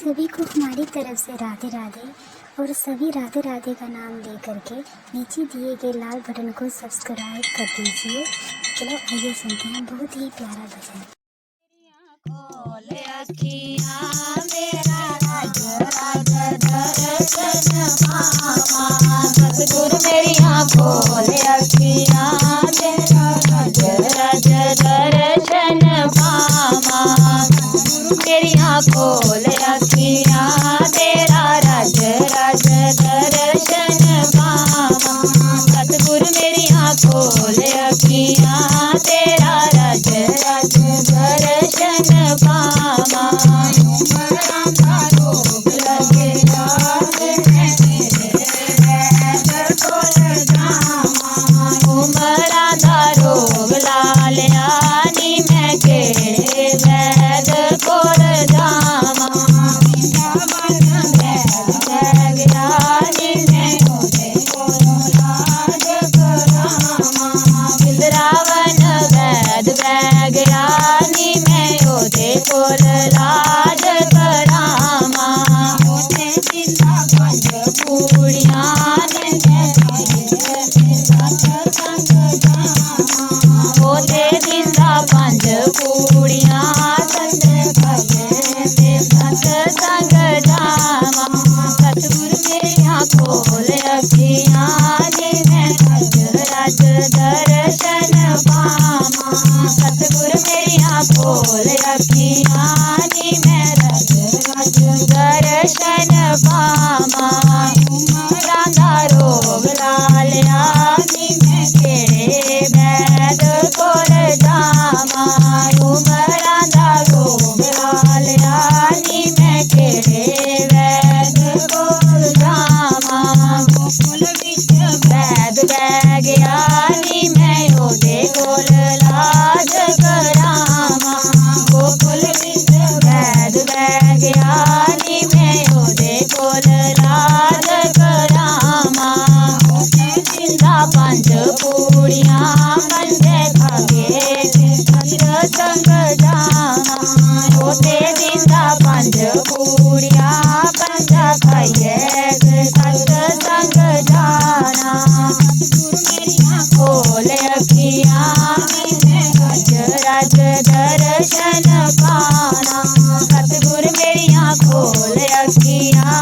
सभी को हमारी तरफ से राधे राधे। और सभी राधे राधे का नाम ले करके नीचे दिए गए लाल बटन को सब्सक्राइब कर दीजिए। चलो आइए सुनते हैं बहुत ही प्यारा भजन। सतगुरु मेरी खोल अखियाँ तेरा रज रज दर्शन पावा। मेरी खोल अखियाँ तेरा रज रज दर्शन पावा। सतगुरु मेरी खोल अखियाँ तेरा रज रज दर्शन पावा। खोल अखियाँ मैं रज रज दर्शन पावा। सतगुरु मेरी खोल अखियाँ मैं रज रज दर्शन पावा। राधा रोग लालिया मैं केड़े बैद कोल जावा। राधा रोग लालिया मैं केड़े बैद कोल जावा। बैद बै गया मैं ओदे कोल लाज करावा। गोकुल विच बैद बै गया मैं ओदे कोल लाज करावा। जिंदा पंज पूड़ियां पंजे खागे सत संग जावा। ओते जिंदा पंज पूड़ियां पंजा खाइए सत संग जाना। खोल अखियाँ रज रज दर्शन पाना। सतगुरु मेरी खोल अखियाँ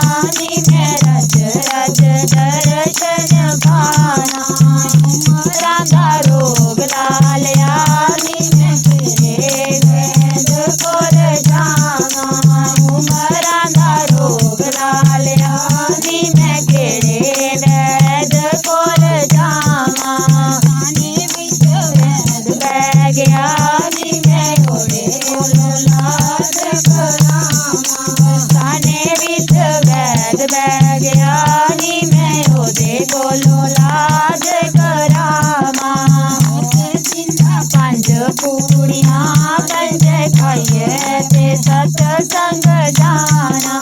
मैं रज रज दर्शन पाना। राधा रोग लालिया मैं तेरे वैद कोल जावा। राधा रोग लालिया मैं केड़े वैद कोल जावा। वैद बै गया मैं ओदे कोल लाज करावा। साने विच वैद बै गया मैं ओदे कोल लाज करावा। पंज पूड़ियां पंजे खाइए ते सत संग जाना।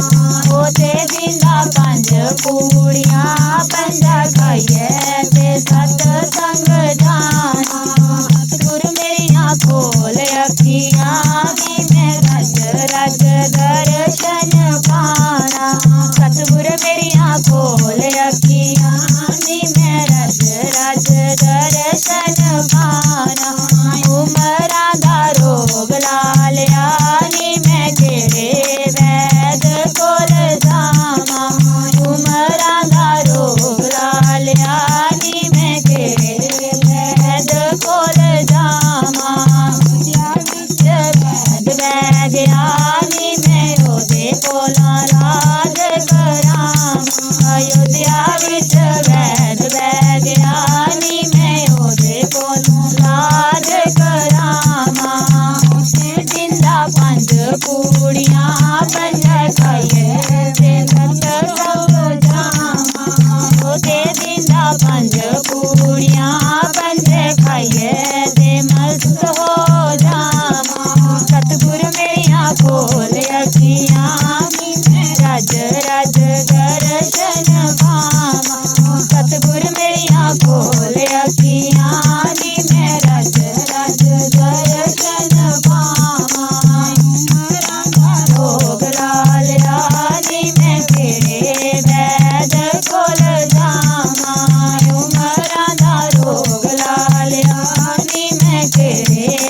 ओते जिंदा पंज पूड़ियां पंजा खाइए ते सत संग जाना। सतगुरु मेरी खोल अखियाँ मैं रज रज दर्शन पाना। सतगुरु मेरी खोल अखियाँ मैं रज रज दर्शन पाना। राधा रोग लालिया मैं केड़े वैद कोल जावा। रे